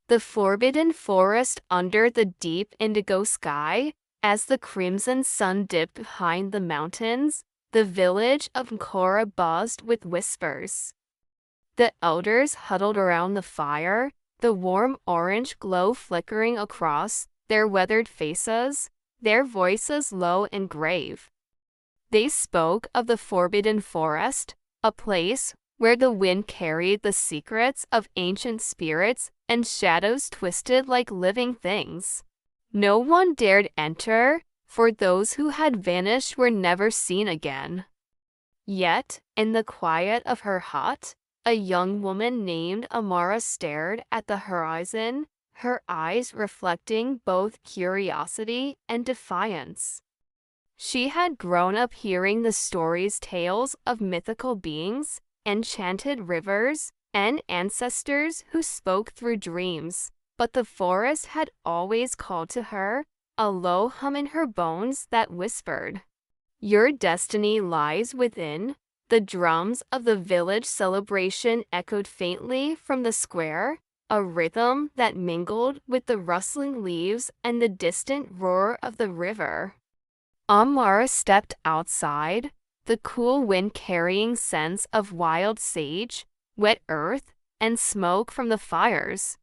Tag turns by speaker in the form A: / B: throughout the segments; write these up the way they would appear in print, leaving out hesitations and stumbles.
A: The forbidden forest under the deep indigo sky, as the crimson sun dipped behind the mountains, the village of Nkora buzzed with whispers. The elders huddled around the fire, the warm orange glow flickering across their weathered faces, their voices low and grave. They spoke of the forbidden forest, a place where the wind carried the secrets of ancient spirits and shadows twisted like living things. No one dared enter, for those who had vanished were never seen again. Yet, in the quiet of her hut, a young woman named Amara stared at the horizon, her eyes reflecting both curiosity and defiance. She had grown up hearing the tales of mythical beings, enchanted rivers, and ancestors who spoke through dreams, but the forest had always called to her, a low hum in her bones that whispered, "Your destiny lies within." The drums of the village celebration echoed faintly from the square, a rhythm that mingled with the rustling leaves and the distant roar of the river. Amara stepped outside, the cool wind carrying scents of wild sage, wet earth, and smoke from the fires.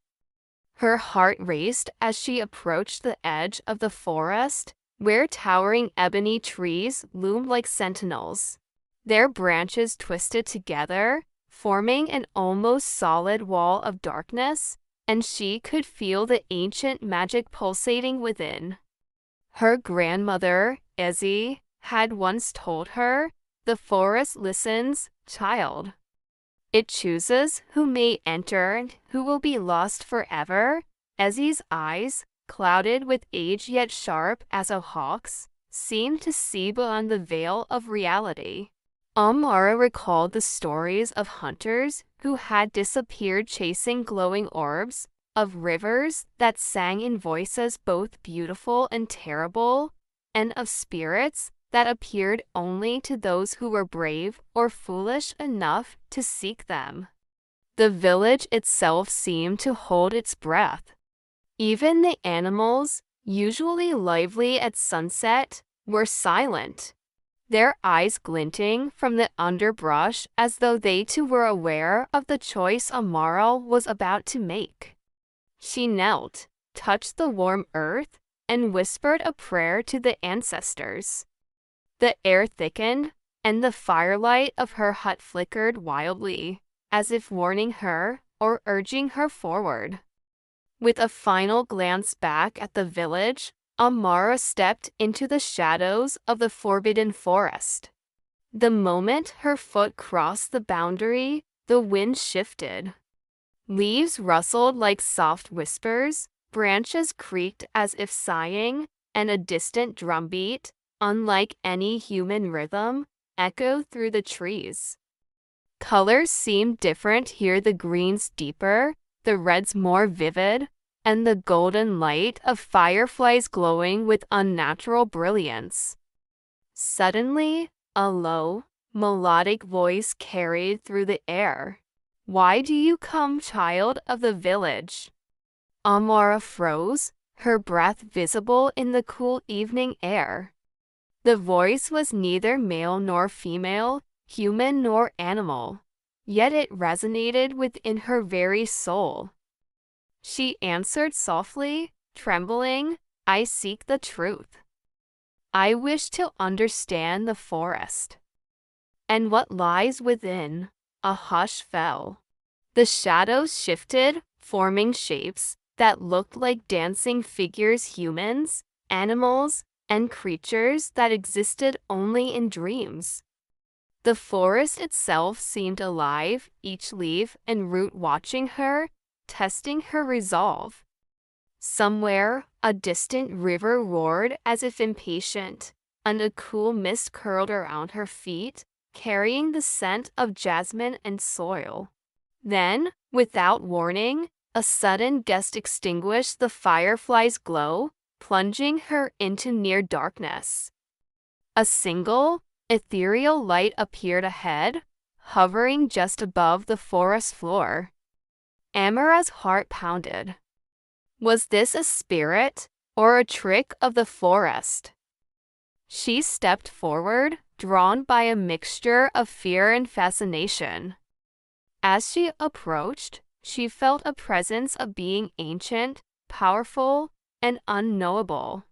A: Her heart raced as she approached the edge of the forest, where towering ebony trees loomed like sentinels. Their branches twisted together, forming an almost solid wall of darkness, and she could feel the ancient magic pulsating within. Her grandmother, Ezzy, had once told her, "The forest listens, child. It chooses who may enter and who will be lost forever." Ezzy's eyes, clouded with age yet sharp as a hawk's, seemed to see beyond the veil of reality. Amara recalled the stories of hunters who had disappeared chasing glowing orbs, of rivers that sang in voices both beautiful and terrible, and of spirits that appeared only to those who were brave or foolish enough to seek them. The village itself seemed to hold its breath. Even the animals, usually lively at sunset, were silent, their eyes glinting from the underbrush as though they too were aware of the choice Amara was about to make. She knelt, touched the warm earth, and whispered a prayer to the ancestors. The air thickened, and the firelight of her hut flickered wildly, as if warning her or urging her forward. With a final glance back at the village, Amara stepped into the shadows of the forbidden forest. The moment her foot crossed the boundary, the wind shifted. Leaves rustled like soft whispers, branches creaked as if sighing, and a distant drumbeat, unlike any human rhythm, echoed through the trees. Colors seemed different here, the greens deeper, the reds more vivid, and the golden light of fireflies glowing with unnatural brilliance. Suddenly, a low, melodic voice carried through the air. "Why do you come, child of the village?" Amara froze, her breath visible in the cool evening air. The voice was neither male nor female, human nor animal, yet it resonated within her very soul. She answered softly, trembling, "I seek the truth. I wish to understand the forest and what lies within." A hush fell. The shadows shifted, forming shapes that looked like dancing figures, humans, animals, and creatures that existed only in dreams. The forest itself seemed alive, each leaf and root watching her, testing her resolve. Somewhere, a distant river roared as if impatient, and a cool mist curled around her feet, carrying the scent of jasmine and soil. Then, without warning, a sudden gust extinguished the firefly's glow, plunging her into near darkness. A single, ethereal light appeared ahead, hovering just above the forest floor. Amara's heart pounded. Was this a spirit or a trick of the forest? She stepped forward, drawn by a mixture of fear and fascination. As she approached, she felt a presence of being ancient, powerful, and unknowable.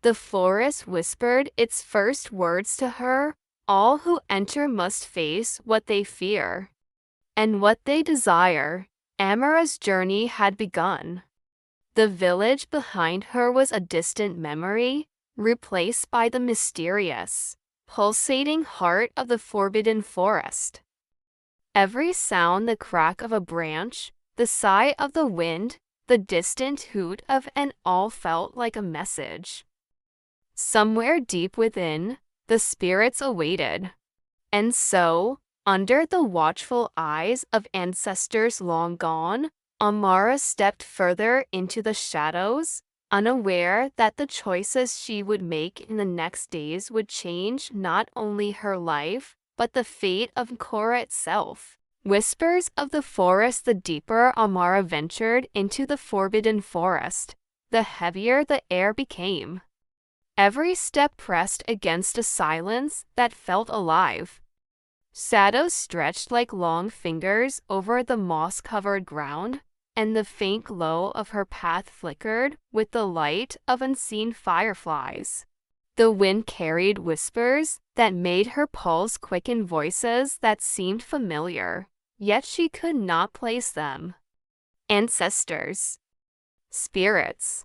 A: The forest whispered its first words to her: all who enter must face what they fear and what they desire. Amara's journey had begun. The village behind her was a distant memory, replaced by the mysterious, pulsating heart of the forbidden forest. Every sound, the crack of a branch, the sigh of the wind, the distant hoot of an owl felt like a message. Somewhere deep within, the spirits awaited. And so, under the watchful eyes of ancestors long gone, Amara stepped further into the shadows, unaware that the choices she would make in the next days would change not only her life, but the fate of Cora itself. Whispers of the forest. The deeper Amara ventured into the forbidden forest, the heavier the air became. Every step pressed against a silence that felt alive. Shadows stretched like long fingers over the moss-covered ground, and the faint glow of her path flickered with the light of unseen fireflies. The wind carried whispers that made her pulse quicken, voices that seemed familiar, yet she could not place them. Ancestors, spirits,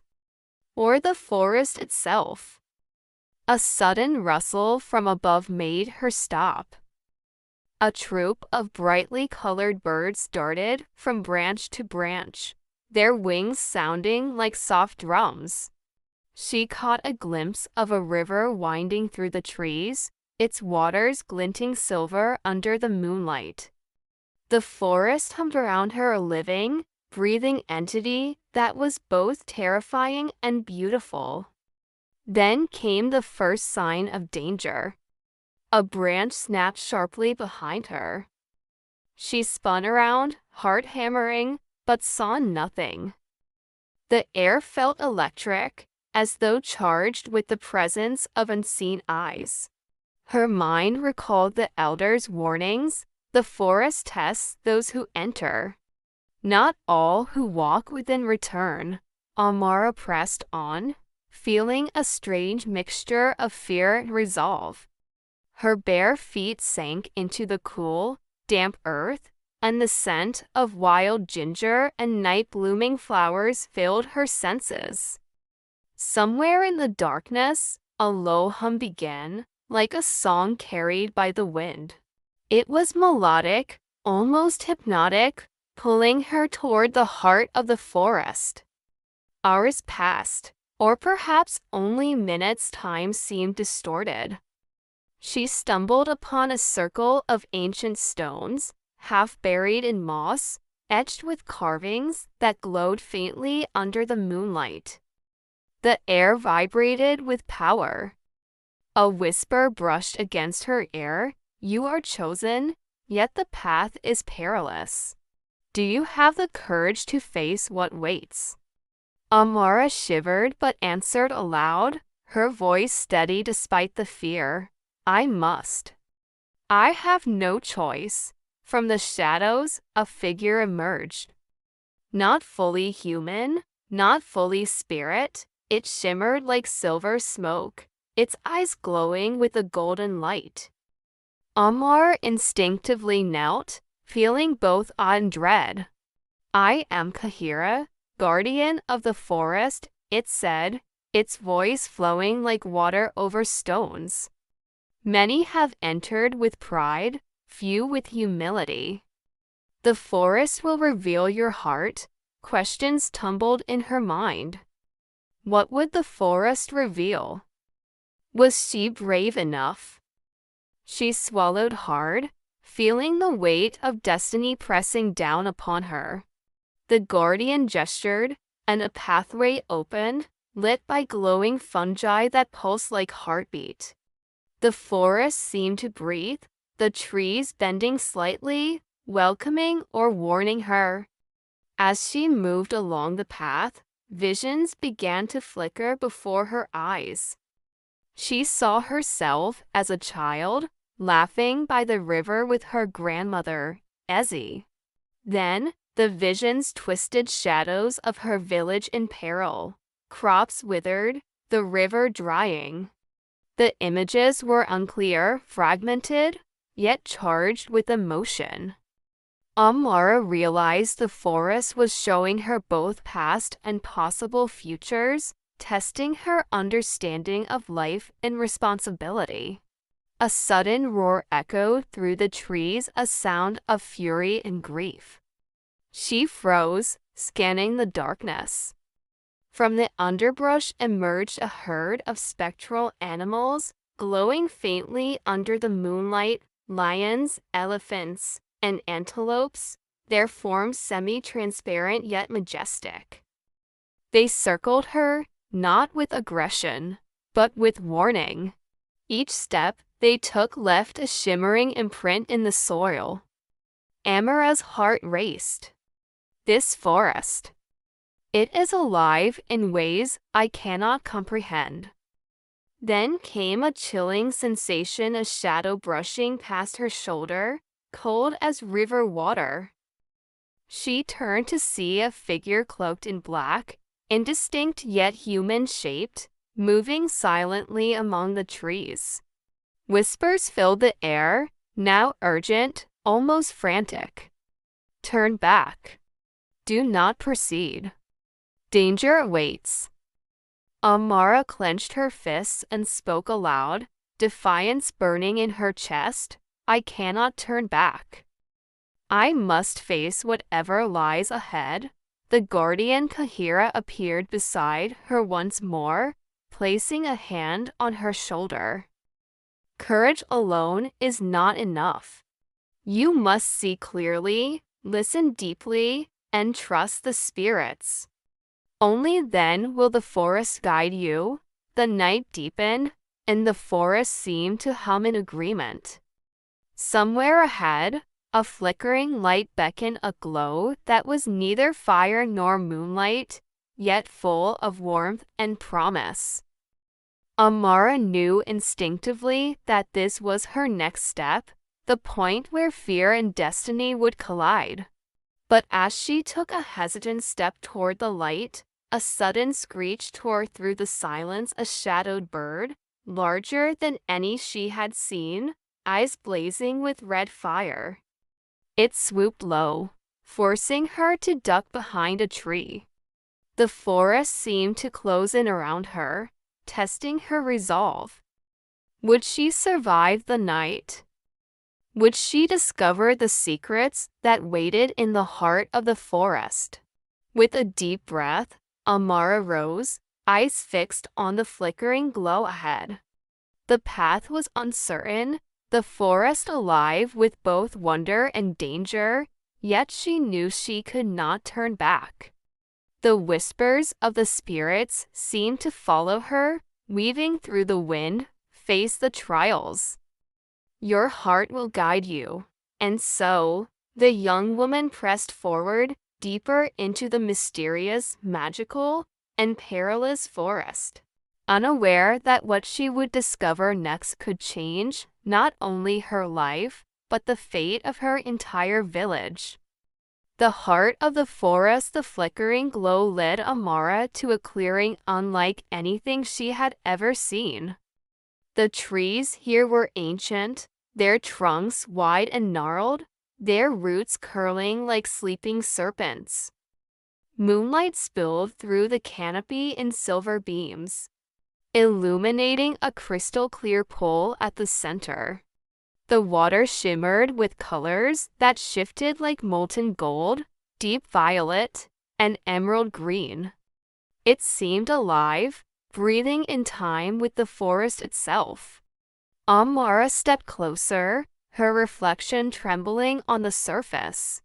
A: or the forest itself. A sudden rustle from above made her stop. A troop of brightly colored birds darted from branch to branch, their wings sounding like soft drums. She caught a glimpse of a river winding through the trees, its waters glinting silver under the moonlight. The forest hummed around her, a living, breathing entity that was both terrifying and beautiful. Then came the first sign of danger. A branch snapped sharply behind her. She spun around, heart hammering, but saw nothing. The air felt electric, as though charged with the presence of unseen eyes. Her mind recalled the elders' warnings: the forest tests those who enter. Not all who walk within return. Amara pressed on, feeling a strange mixture of fear and resolve. Her bare feet sank into the cool, damp earth, and the scent of wild ginger and night-blooming flowers filled her senses. Somewhere in the darkness, a low hum began, like a song carried by the wind. It was melodic, almost hypnotic, pulling her toward the heart of the forest. Hours passed, or perhaps only minutes. Time seemed distorted. She stumbled upon a circle of ancient stones, half buried in moss, etched with carvings that glowed faintly under the moonlight. The air vibrated with power. A whisper brushed against her ear: "You are chosen, yet the path is perilous. Do you have the courage to face what waits?" Amara shivered but answered aloud, her voice steady despite the fear: "I must. I have no choice." From the shadows, a figure emerged. Not fully human, not fully spirit, it shimmered like silver smoke, its eyes glowing with a golden light. Amar instinctively knelt, feeling both awe and dread. "I am Kahira, guardian of the forest," it said, its voice flowing like water over stones. "Many have entered with pride, few with humility. The forest will reveal your heart." Questions tumbled in her mind. What would the forest reveal? Was she brave enough? She swallowed hard, feeling the weight of destiny pressing down upon her. The guardian gestured, and a pathway opened, lit by glowing fungi that pulsed like heartbeat. The forest seemed to breathe, the trees bending slightly, welcoming or warning her. As she moved along the path, Visions began to flicker before her eyes. She saw herself as a child, laughing by the river with her grandmother, Ezzy. Then, the visions twisted shadows of her village in peril, crops withered, the river drying. The images were unclear, fragmented, yet charged with emotion. Amara realized the forest was showing her both past and possible futures, testing her understanding of life and responsibility. A sudden roar echoed through the trees, a sound of fury and grief. She froze, scanning the darkness. From the underbrush emerged a herd of spectral animals, glowing faintly under the moonlight: lions, elephants, and antelopes, their forms semi-transparent yet majestic. They circled her, not with aggression, but with warning. Each step they took left a shimmering imprint in the soil. Amara's heart raced. This forest. It is alive in ways I cannot comprehend. Then came a chilling sensation, a shadow brushing past her shoulder, cold as river water. She turned to see a figure cloaked in black, indistinct yet human-shaped, moving silently among the trees. Whispers filled the air, now urgent, almost frantic. Turn back. Do not proceed. Danger awaits. Amara clenched her fists and spoke aloud, defiance burning in her chest. I cannot turn back. I must face whatever lies ahead. The guardian Kahira appeared beside her once more, placing a hand on her shoulder. Courage alone is not enough. You must see clearly, listen deeply, and trust the spirits. Only then will the forest guide you. The night deepened, and the forest seemed to hum in agreement. Somewhere ahead, a flickering light beckoned, a glow that was neither fire nor moonlight, yet full of warmth and promise. Amara knew instinctively that this was her next step, the point where fear and destiny would collide. But as she took a hesitant step toward the light, a sudden screech tore through the silence. A shadowed bird, larger than any she had seen, eyes blazing with red fire. It swooped low, forcing her to duck behind a tree. The forest seemed to close in around her, testing her resolve. Would she survive the night? Would she discover the secrets that waited in the heart of the forest? With a deep breath, Amara rose, eyes fixed on the flickering glow ahead. The path was uncertain, the forest alive with both wonder and danger, yet she knew she could not turn back. The whispers of the spirits seemed to follow her, weaving through the wind. Face the trials. Your heart will guide you. And so, the young woman pressed forward, deeper into the mysterious, magical, and perilous forest, unaware that what she would discover next could change not only her life, but the fate of her entire village. The heart of the forest, the flickering glow led Amara to a clearing unlike anything she had ever seen. The trees here were ancient, their trunks wide and gnarled, their roots curling like sleeping serpents. Moonlight spilled through the canopy in silver beams, illuminating a crystal-clear pool at the center. The water shimmered with colors that shifted like molten gold, deep violet, and emerald green. It seemed alive, breathing in time with the forest itself. Amara stepped closer, her reflection trembling on the surface.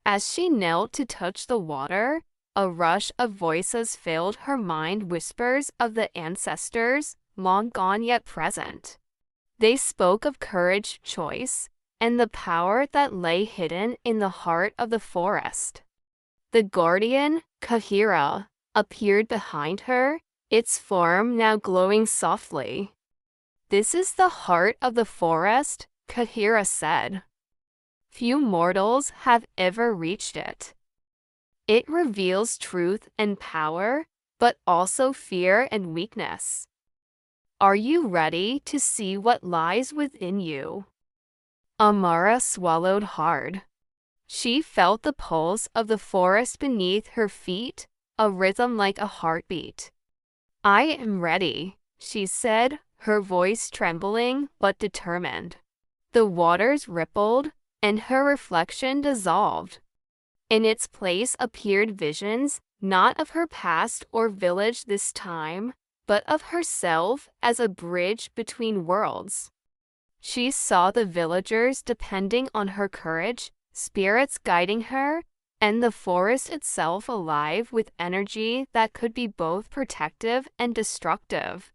A: As she knelt to touch the water, a rush of voices filled her mind, whispers of the ancestors, long gone yet present. They spoke of courage, choice, and the power that lay hidden in the heart of the forest. The guardian, Kahira, appeared behind her, its form now glowing softly. "This is the heart of the forest," Kahira said. "Few mortals have ever reached it. It reveals truth and power, but also fear and weakness. Are you ready to see what lies within you?" Amara swallowed hard. She felt the pulse of the forest beneath her feet, a rhythm like a heartbeat. "I am ready," she said, her voice trembling but determined. The waters rippled, and her reflection dissolved. In its place appeared visions, not of her past or village this time, but of herself as a bridge between worlds. She saw the villagers depending on her courage, spirits guiding her, and the forest itself alive with energy that could be both protective and destructive.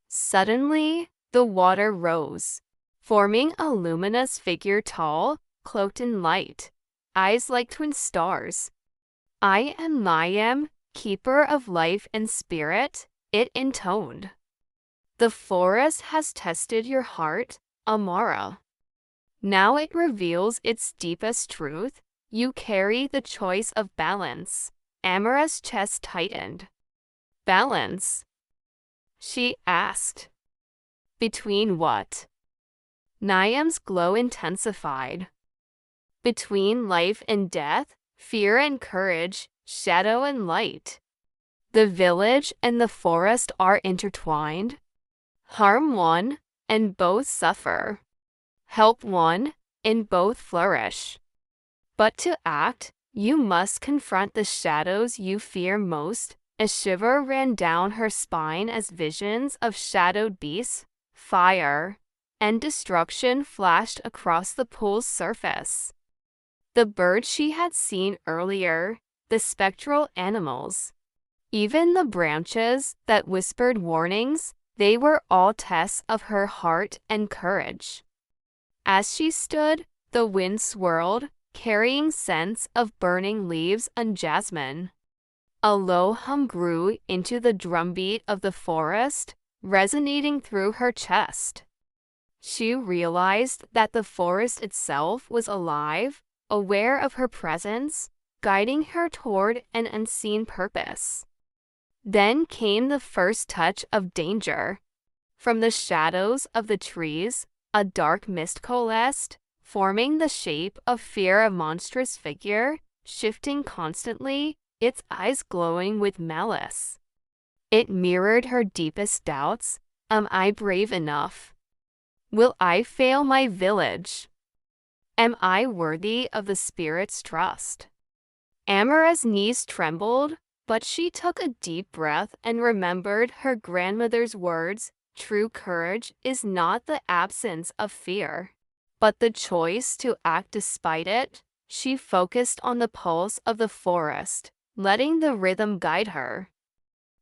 A: Suddenly, the water rose, forming a luminous figure tall, cloaked in light, eyes like twin stars. "I am Mayam, keeper of life and spirit," it intoned. "The forest has tested your heart, Amara. Now it reveals its deepest truth. You carry the choice of balance." Amara's chest tightened. "Balance?" she asked. "Between what?" Niam's glow intensified. "Between life and death, fear and courage, shadow and light. The village and the forest are intertwined. Harm one, and both suffer. Help one, and both flourish. But to act, you must confront the shadows you fear most." A shiver ran down her spine as visions of shadowed beasts, fire, and destruction flashed across the pool's surface. The birds she had seen earlier, the spectral animals, even the branches that whispered warnings, they were all tests of her heart and courage. As she stood, the wind swirled, carrying scents of burning leaves and jasmine. A low hum grew into the drumbeat of the forest, resonating through her chest. She realized that the forest itself was alive, aware of her presence, guiding her toward an unseen purpose. Then came the first touch of danger. From the shadows of the trees, a dark mist coalesced, forming the shape of fear, a monstrous figure, shifting constantly, its eyes glowing with malice. It mirrored her deepest doubts. Am I brave enough? Will I fail my village? Am I worthy of the spirit's trust? Amara's knees trembled, but she took a deep breath and remembered her grandmother's words. True courage is not the absence of fear, but the choice to act despite it. She focused on the pulse of the forest, letting the rhythm guide her.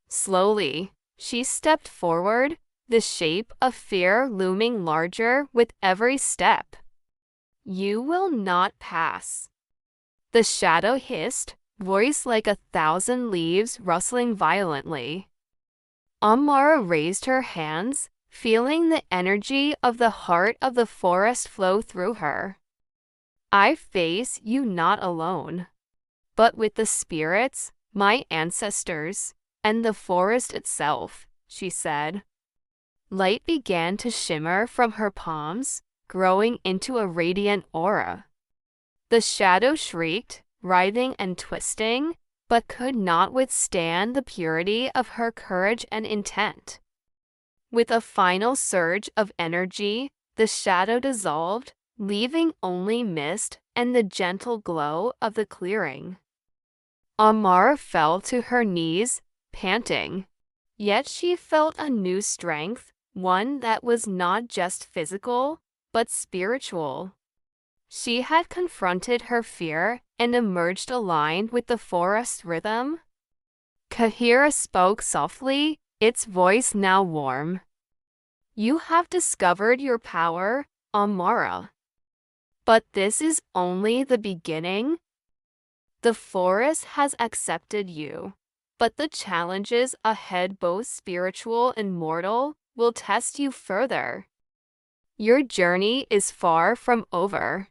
A: Slowly, she stepped forward, the shape of fear looming larger with every step. "You will not pass," the shadow hissed, voice like 1,000 leaves rustling violently. Amara raised her hands, feeling the energy of the heart of the forest flow through her. "I face you not alone, but with the spirits, my ancestors, and the forest itself," she said. Light began to shimmer from her palms, growing into a radiant aura. The shadow shrieked, writhing and twisting, but could not withstand the purity of her courage and intent. With a final surge of energy, the shadow dissolved, leaving only mist and the gentle glow of the clearing. Amara fell to her knees, panting. Yet she felt a new strength, one that was not just physical, but spiritual. She had confronted her fear and emerged aligned with the forest's rhythm. Kahira spoke softly, its voice now warm. "You have discovered your power, Amara. But this is only the beginning. The forest has accepted you. but the challenges ahead, both spiritual and mortal, will test you further. Your journey is far from over.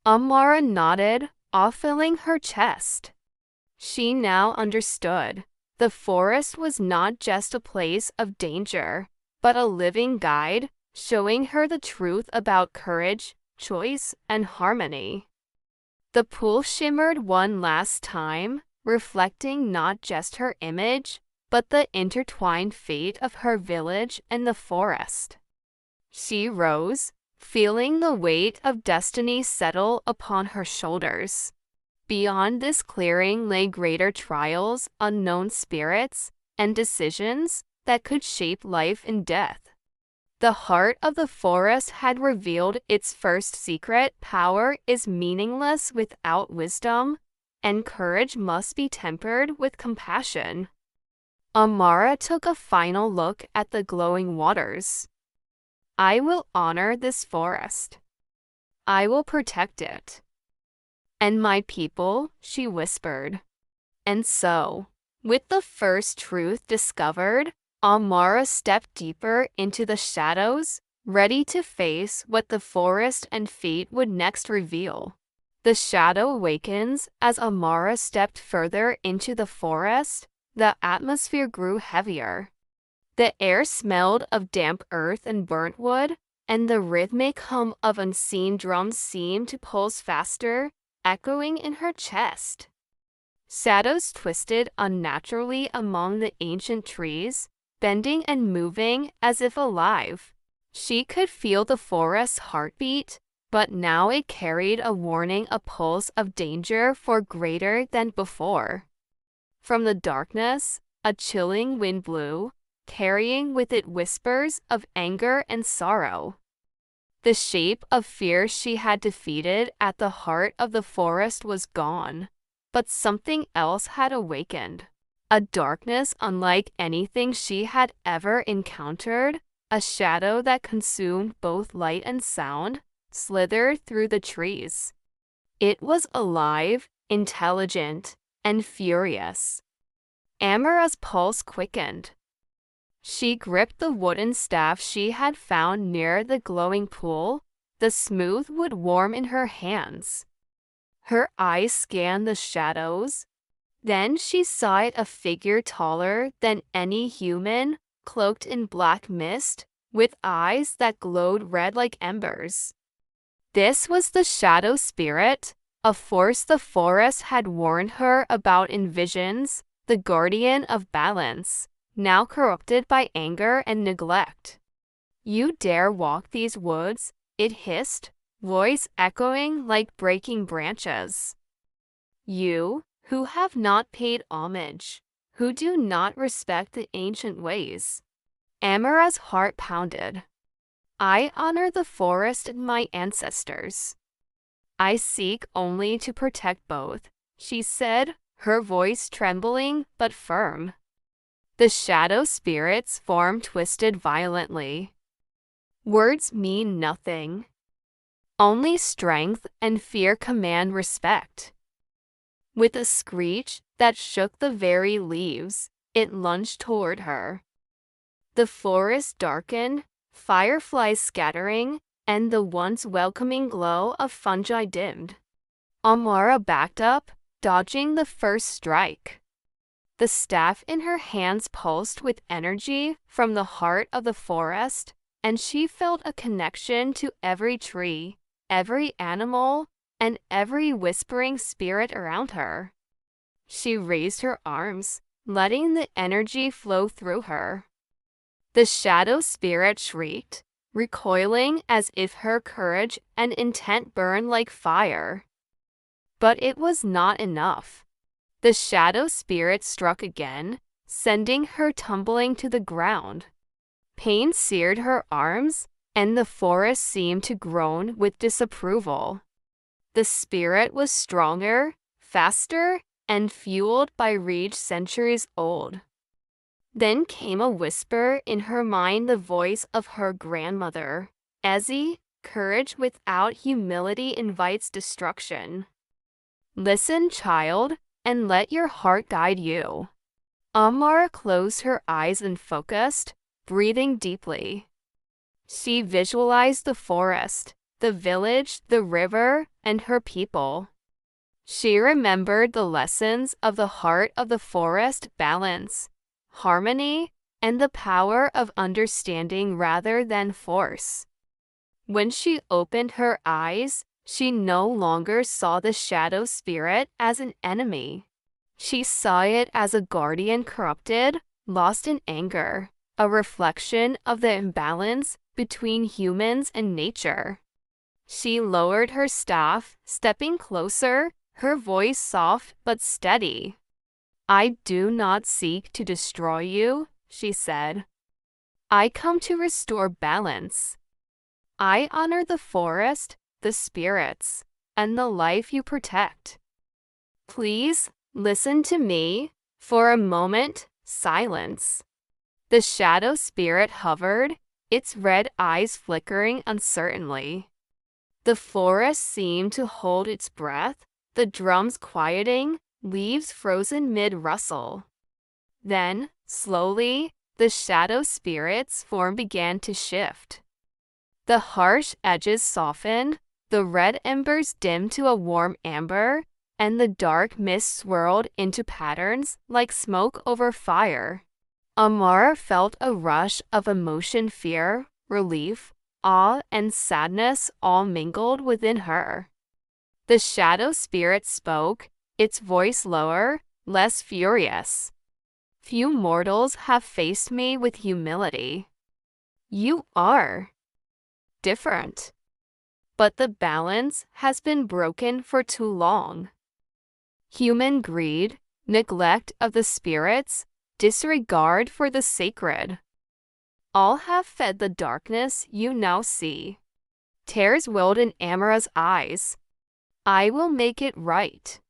A: Amara nodded, filling her chest. She now understood. The forest was not just a place of danger, but a living guide, showing her the truth about courage, choice, and harmony. The pool shimmered one last time, reflecting not just her image, but the intertwined fate of her village and the forest. She rose, feeling the weight of destiny settle upon her shoulders. Beyond this clearing lay greater trials, unknown spirits, and decisions that could shape life and death. The heart of the forest had revealed its first secret: power is meaningless without wisdom, and courage must be tempered with compassion. Amara took a final look at the glowing waters. I will honor this forest. I will protect it. And my people, she whispered. And so, with the first truth discovered, Amara stepped deeper into the shadows, ready to face what the forest and fate would next reveal. The shadow awakens as Amara stepped further into the forest. The atmosphere grew heavier. The air smelled of damp earth and burnt wood, and the rhythmic hum of unseen drums seemed to pulse faster, echoing in her chest. Shadows twisted unnaturally among the ancient trees, bending and moving as if alive. She could feel the forest's heartbeat, but now it carried a warning, a pulse of danger far greater than before. From the darkness, a chilling wind blew, carrying with it whispers of anger and sorrow. The shape of fear she had defeated at the heart of the forest was gone, but something else had awakened. A darkness unlike anything she had ever encountered, a shadow that consumed both light and sound, slithered through the trees. It was alive, intelligent, and furious. Amara's pulse quickened. She gripped the wooden staff she had found near the glowing pool, the smooth wood warm in her hands. Her eyes scanned the shadows. Then she saw a figure taller than any human, cloaked in black mist, with eyes that glowed red like embers. This was the shadow spirit, a force the forest had warned her about in visions, the guardian of balance, now corrupted by anger and neglect. You dare walk these woods, it hissed, voice echoing like breaking branches. You, who have not paid homage, who do not respect the ancient ways. Amara's heart pounded. I honor the forest and my ancestors. I seek only to protect both, she said, her voice trembling but firm. The shadow spirit's form twisted violently. Words mean nothing. Only strength and fear command respect. With a screech that shook the very leaves, it lunged toward her. The forest darkened, fireflies scattering, and the once welcoming glow of fungi dimmed. Amara backed up, dodging the first strike. The staff in her hands pulsed with energy from the heart of the forest, and she felt a connection to every tree, every animal, and every whispering spirit around her. She raised her arms, letting the energy flow through her. The shadow spirit shrieked, recoiling as if her courage and intent burned like fire. But it was not enough. The shadow spirit struck again, sending her tumbling to the ground. Pain seared her arms, and the forest seemed to groan with disapproval. The spirit was stronger, faster, and fueled by rage centuries old. Then came a whisper in her mind, the voice of her grandmother. Ezzy, courage without humility invites destruction. Listen, child, and let your heart guide you. Amara closed her eyes and focused, breathing deeply. She visualized the forest, the village, the river, and her people. She remembered the lessons of the heart of the forest: balance, harmony, and the power of understanding rather than force. When she opened her eyes, she no longer saw the shadow spirit as an enemy. She saw it as a guardian corrupted, lost in anger, a reflection of the imbalance between humans and nature. She lowered her staff, stepping closer, her voice soft but steady. "I do not seek to destroy you," she said. "I come to restore balance. I honor the forest, the spirits, and the life you protect. Please listen to me." For a moment, silence. The shadow spirit hovered, its red eyes flickering uncertainly. The forest seemed to hold its breath, the drums quieting, leaves frozen mid-rustle. Then, slowly, the shadow spirit's form began to shift. The harsh edges softened, the red embers dimmed to a warm amber, and the dark mist swirled into patterns like smoke over fire. Amara felt a rush of emotion: fear, relief, awe, and sadness all mingled within her. The shadow spirit spoke, its voice lower, less furious. "Few mortals have faced me with humility. You are different. But the balance has been broken for too long. Human greed, neglect of the spirits, disregard for the sacred. All have fed the darkness you now see." Tears welled in Amara's eyes. "I will make it right.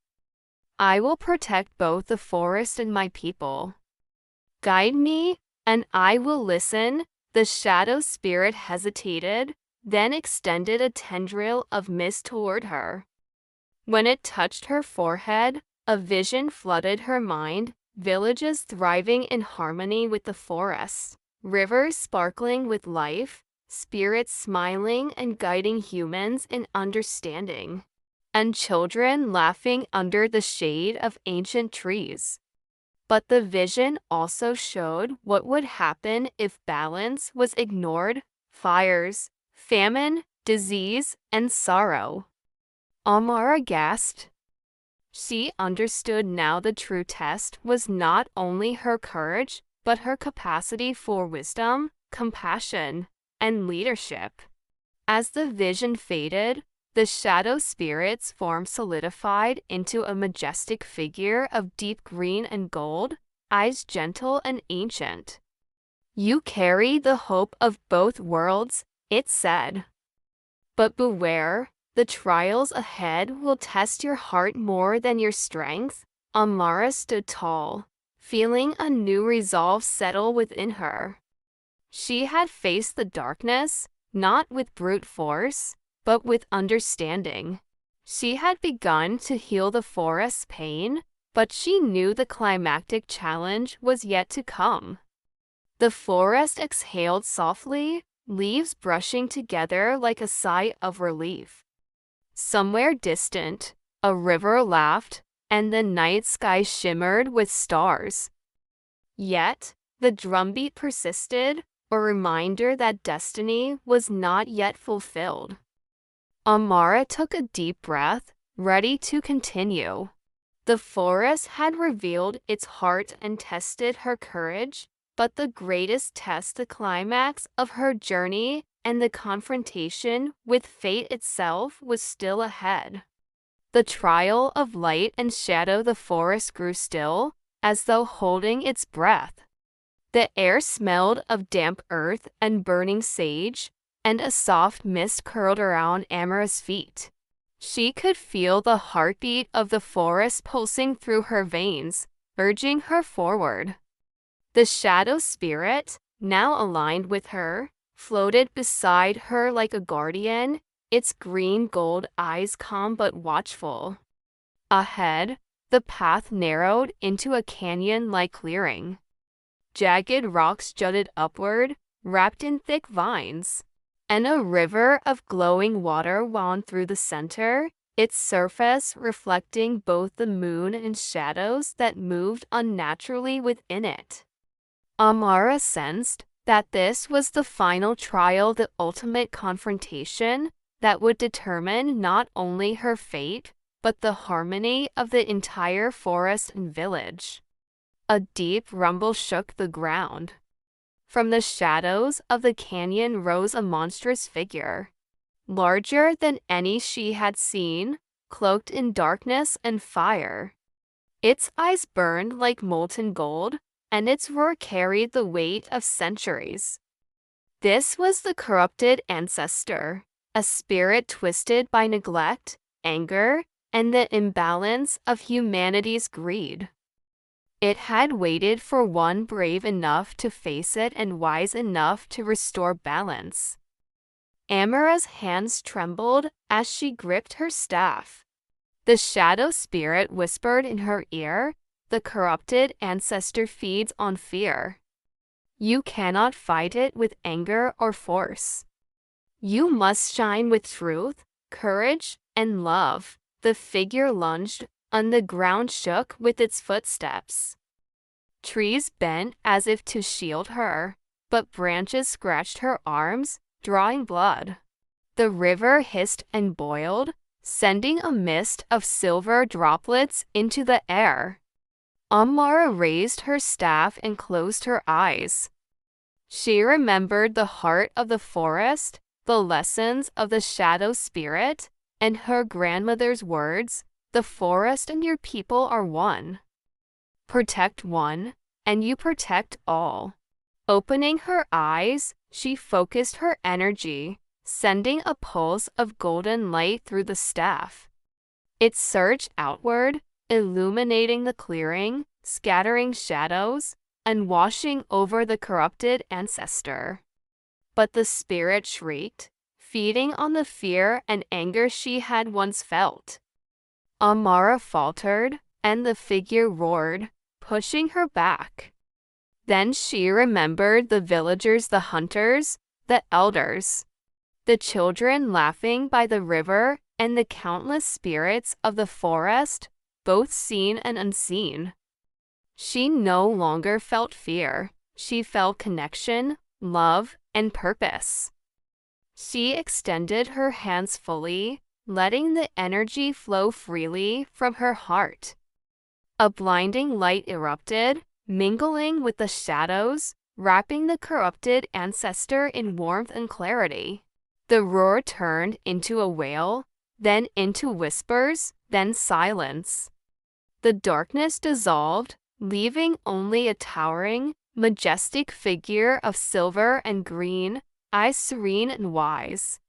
A: I will protect both the forest and my people. Guide me, and I will listen." The shadow spirit hesitated, then extended a tendril of mist toward her. When it touched her forehead, a vision flooded her mind: villages thriving in harmony with the forest, rivers sparkling with life, spirits smiling and guiding humans in understanding, and children laughing under the shade of ancient trees. But the vision also showed what would happen if balance was ignored: fires, famine, disease, and sorrow. Amara gasped. She understood now the true test was not only her courage, but her capacity for wisdom, compassion, and leadership. As the vision faded, the shadow spirit's form solidified into a majestic figure of deep green and gold, eyes gentle and ancient. "You carry the hope of both worlds," it said. "But beware, the trials ahead will test your heart more than your strength." Amara stood tall, feeling a new resolve settle within her. She had faced the darkness, not with brute force, but with understanding. She had begun to heal the forest's pain, but she knew the climactic challenge was yet to come. The forest exhaled softly, leaves brushing together like a sigh of relief. Somewhere distant, a river laughed, and the night sky shimmered with stars. Yet, the drumbeat persisted, a reminder that destiny was not yet fulfilled. Amara took a deep breath, ready to continue. The forest had revealed its heart and tested her courage, but the greatest test, the climax of her journey and the confrontation with fate itself, was still ahead. The trial of light and shadow. The forest grew still, as though holding its breath. The air smelled of damp earth and burning sage, and a soft mist curled around Amara's feet. She could feel the heartbeat of the forest pulsing through her veins, urging her forward. The shadow spirit, now aligned with her, floated beside her like a guardian, its green-gold eyes calm but watchful. Ahead, The path narrowed into a canyon-like clearing. Jagged rocks jutted upward, wrapped in thick vines, and a river of glowing water wound through the center, its surface reflecting both the moon and shadows that moved unnaturally within it. Amara sensed that this was the final trial, the ultimate confrontation that would determine not only her fate, but the harmony of the entire forest and village. A deep rumble shook the ground. From the shadows of the canyon rose a monstrous figure, larger than any she had seen, cloaked in darkness and fire. Its eyes burned like molten gold, and its roar carried the weight of centuries. This was the corrupted ancestor, a spirit twisted by neglect, anger, and the imbalance of humanity's greed. It had waited for one brave enough to face it and wise enough to restore balance. Amara's hands trembled as she gripped her staff. The shadow spirit whispered in her ear, "The corrupted ancestor feeds on fear. You cannot fight it with anger or force. You must shine with truth, courage, and love." The figure lunged, and the ground shook with its footsteps. Trees bent as if to shield her, but branches scratched her arms, drawing blood. The river hissed and boiled, sending a mist of silver droplets into the air. Amara raised her staff and closed her eyes. She remembered the heart of the forest, the lessons of the shadow spirit, and her grandmother's words, "The forest and your people are one. Protect one, and you protect all." Opening her eyes, she focused her energy, sending a pulse of golden light through the staff. It surged outward, illuminating the clearing, scattering shadows, and washing over the corrupted ancestor. But the spirit shrieked, feeding on the fear and anger she had once felt. Amara faltered, and the figure roared, pushing her back. Then she remembered the villagers, the hunters, the elders, the children laughing by the river, and the countless spirits of the forest, both seen and unseen. She no longer felt fear. She felt connection, love, and purpose. She extended her hands fully, letting the energy flow freely from her heart. A blinding light erupted, mingling with the shadows, wrapping the corrupted ancestor in warmth and clarity. The roar turned into a wail, then into whispers, then silence. The darkness dissolved, leaving only a towering, majestic figure of silver and green, eyes serene and wise.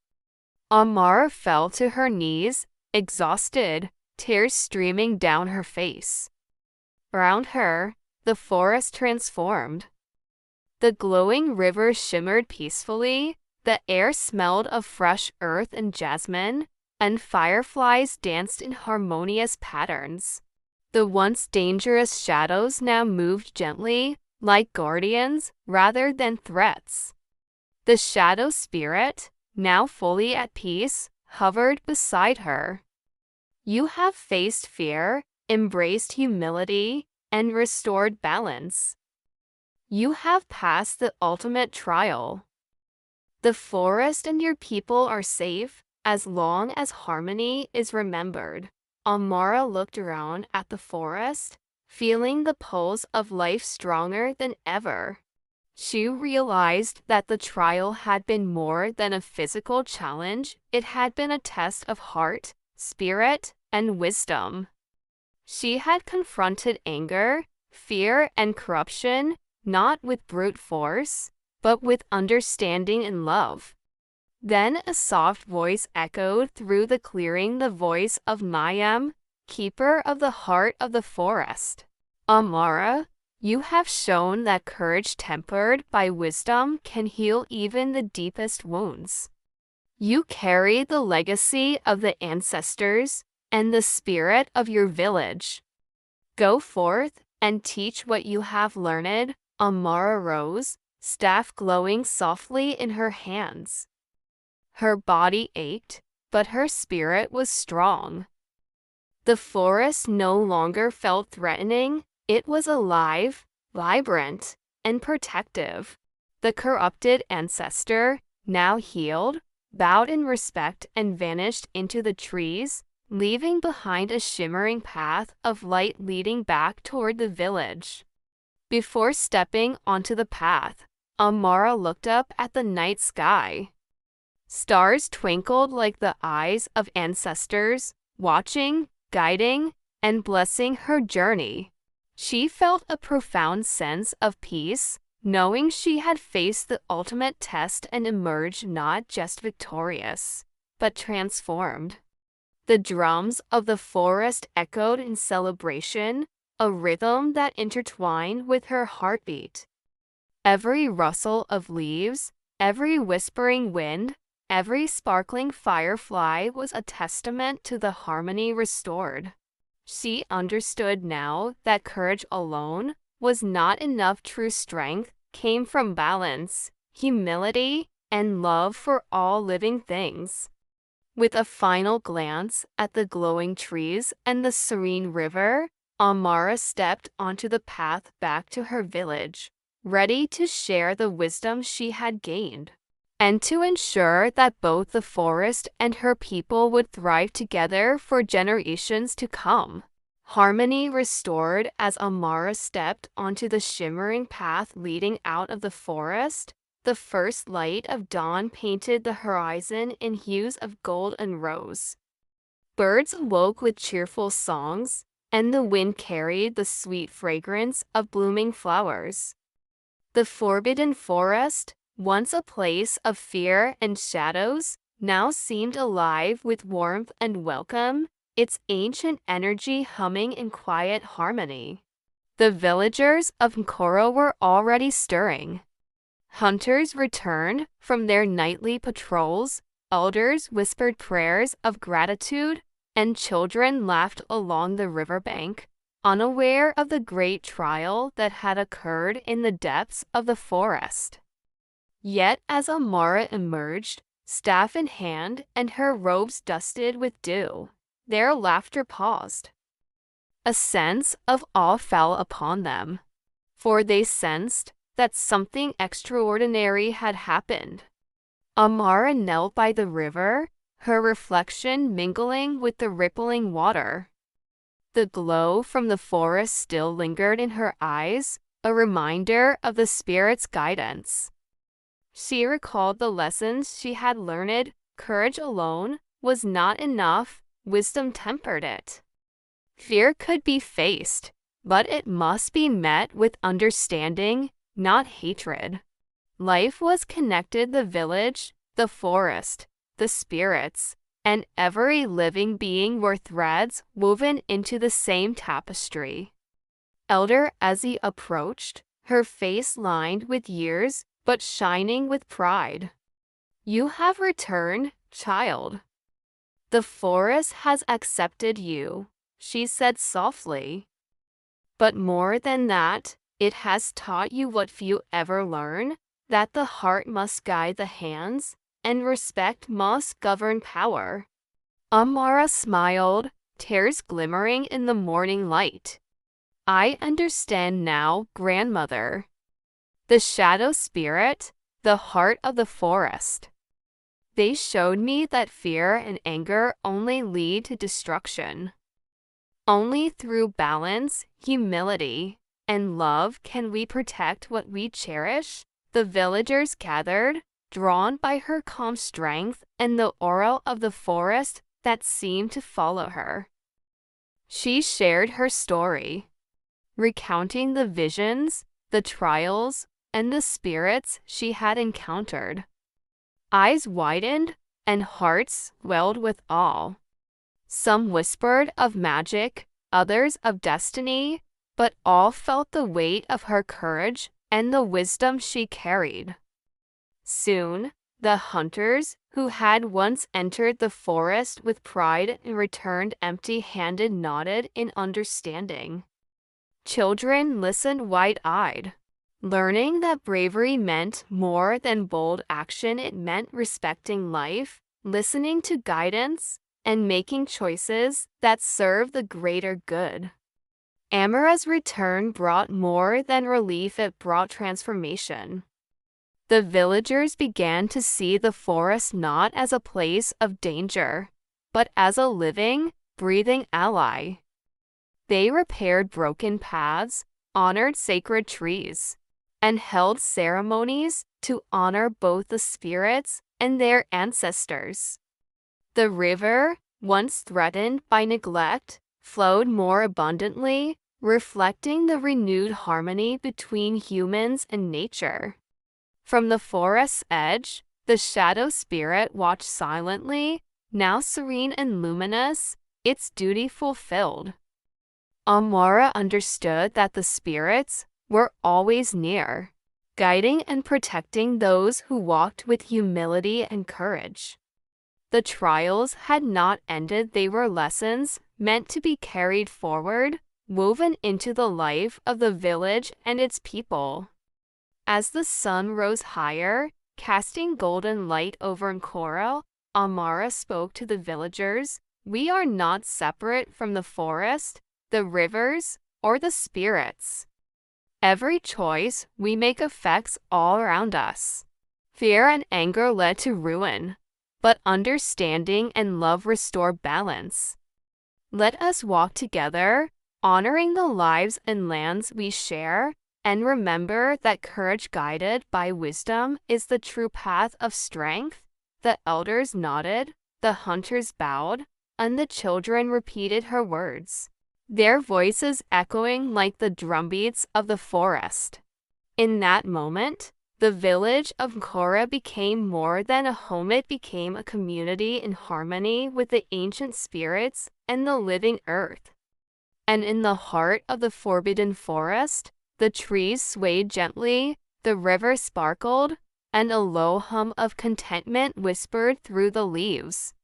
A: Amara fell to her knees, exhausted, tears streaming down her face. Around her, the forest transformed. The glowing river shimmered peacefully, the air smelled of fresh earth and jasmine, and fireflies danced in harmonious patterns. The once dangerous shadows now moved gently, like guardians rather than threats. The shadow spirit, now fully at peace, hovered beside her. You have faced fear, embraced humility, and restored balance. You have passed the ultimate trial. The forest and your people are safe as long as harmony is remembered. Amara looked around at the forest, feeling the pulse of life stronger than ever. She realized that the trial had been more than a physical challenge. It had been a test of heart, spirit, and wisdom. She had confronted anger, fear, and corruption, not with brute force, but with understanding and love. Then a soft voice echoed through the clearing, the voice of Niam, keeper of the heart of the forest. Amara, you have shown that courage tempered by wisdom can heal even the deepest wounds. You carry the legacy of the ancestors and the spirit of your village. Go forth and teach what you have learned. Amara rose, staff glowing softly in her hands. Her body ached, but her spirit was strong. The forest no longer felt threatening, it was alive, vibrant, and protective. The corrupted ancestor, now healed, bowed in respect and vanished into the trees, leaving behind a shimmering path of light leading back toward the village. Before stepping onto the path, Amara looked up at the night sky. Stars twinkled like the eyes of ancestors, watching, guiding, and blessing her journey. She felt a profound sense of peace, knowing she had faced the ultimate test and emerged not just victorious, but transformed. The drums of the forest echoed in celebration, a rhythm that intertwined with her heartbeat. Every rustle of leaves, every whispering wind, every sparkling firefly was a testament to the harmony restored. She understood now that courage alone was not enough. True strength came from balance, humility, and love for all living things. With a final glance at the glowing trees and the serene river, Amara stepped onto the path back to her village, ready to share the wisdom she had gained, and to ensure that both the forest and her people would thrive together for generations to come. Harmony restored as Amara stepped onto the shimmering path leading out of the forest. The first light of dawn painted the horizon in hues of gold and rose. Birds awoke with cheerful songs, and the wind carried the sweet fragrance of blooming flowers. The forbidden forest, once a place of fear and shadows, now seemed alive with warmth and welcome, its ancient energy humming in quiet harmony. The villagers of Nkoro were already stirring. Hunters returned from their nightly patrols, elders whispered prayers of gratitude, and children laughed along the riverbank, unaware of the great trial that had occurred in the depths of the forest. Yet as Amara emerged, staff in hand and her robes dusted with dew, their laughter paused. A sense of awe fell upon them, for they sensed that something extraordinary had happened. Amara knelt by the river, her reflection mingling with the rippling water. The glow from the forest still lingered in her eyes, a reminder of the spirit's guidance. She recalled the lessons she had learned. Courage alone was not enough, wisdom tempered it. Fear could be faced, but it must be met with understanding, not hatred. Life was connected: the village, the forest, the spirits, and every living being were threads woven into the same tapestry. Elder Ezzy approached, her face lined with years, but shining with pride. "You have returned, child. The forest has accepted you," she said softly. "But more than that, it has taught you what few ever learn, that the heart must guide the hands, and respect must govern power." Amara smiled, tears glimmering in the morning light. "I understand now, grandmother. The shadow spirit, the heart of the forest. They showed me that fear and anger only lead to destruction. Only through balance, humility, and love can we protect what we cherish." The villagers gathered, drawn by her calm strength and the aura of the forest that seemed to follow her. She shared her story, recounting the visions, the trials, and the spirits she had encountered. Eyes widened and hearts swelled with awe. Some whispered of magic, others of destiny, but all felt the weight of her courage and the wisdom she carried. Soon, the hunters, who had once entered the forest with pride and returned empty-handed, nodded in understanding. Children listened wide-eyed, learning that bravery meant more than bold action. It meant respecting life, listening to guidance, and making choices that serve the greater good. Amara's return brought more than relief, it brought transformation. The villagers began to see the forest not as a place of danger, but as a living, breathing ally. They repaired broken paths, honored sacred trees, and held ceremonies to honor both the spirits and their ancestors. The river, once threatened by neglect, flowed more abundantly, reflecting the renewed harmony between humans and nature. From the forest's edge, the shadow spirit watched silently, now serene and luminous, its duty fulfilled. Amara understood that the spirits were always near, guiding and protecting those who walked with humility and courage. The trials had not ended, they were lessons meant to be carried forward, woven into the life of the village and its people. As the sun rose higher, casting golden light over Nkora, Amara spoke to the villagers. We are not separate from the forest, the rivers, or the spirits. Every choice we make affects all around us. Fear and anger led to ruin, but understanding and love restore balance. Let us walk together, honoring the lives and lands we share, and remember that courage guided by wisdom is the true path of strength. The elders nodded, the hunters bowed, and the children repeated her words, their voices echoing like the drumbeats of the forest. In that moment, the village of Nkora became more than a home, it became a community in harmony with the ancient spirits and the living earth. And in the heart of the forbidden forest, the trees swayed gently, the river sparkled, and a low hum of contentment whispered through the leaves.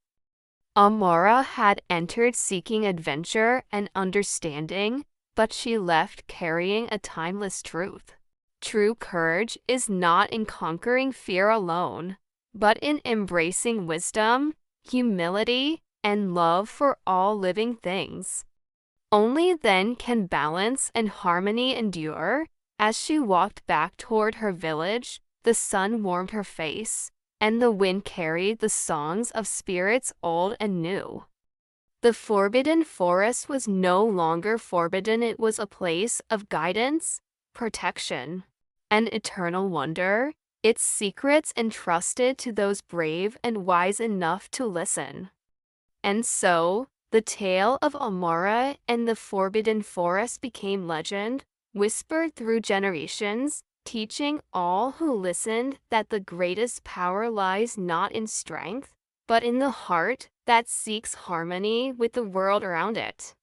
A: Amara had entered seeking adventure and understanding, but she left carrying a timeless truth. True courage is not in conquering fear alone, but in embracing wisdom, humility, and love for all living things. Only then can balance and harmony endure. As she walked back toward her village, the sun warmed her face, and the wind carried the songs of spirits old and new. The forbidden forest was no longer forbidden, it was a place of guidance, protection, and eternal wonder, its secrets entrusted to those brave and wise enough to listen. And so, the tale of Amara and the forbidden forest became legend, whispered through generations, teaching all who listened that the greatest power lies not in strength, but in the heart that seeks harmony with the world around it.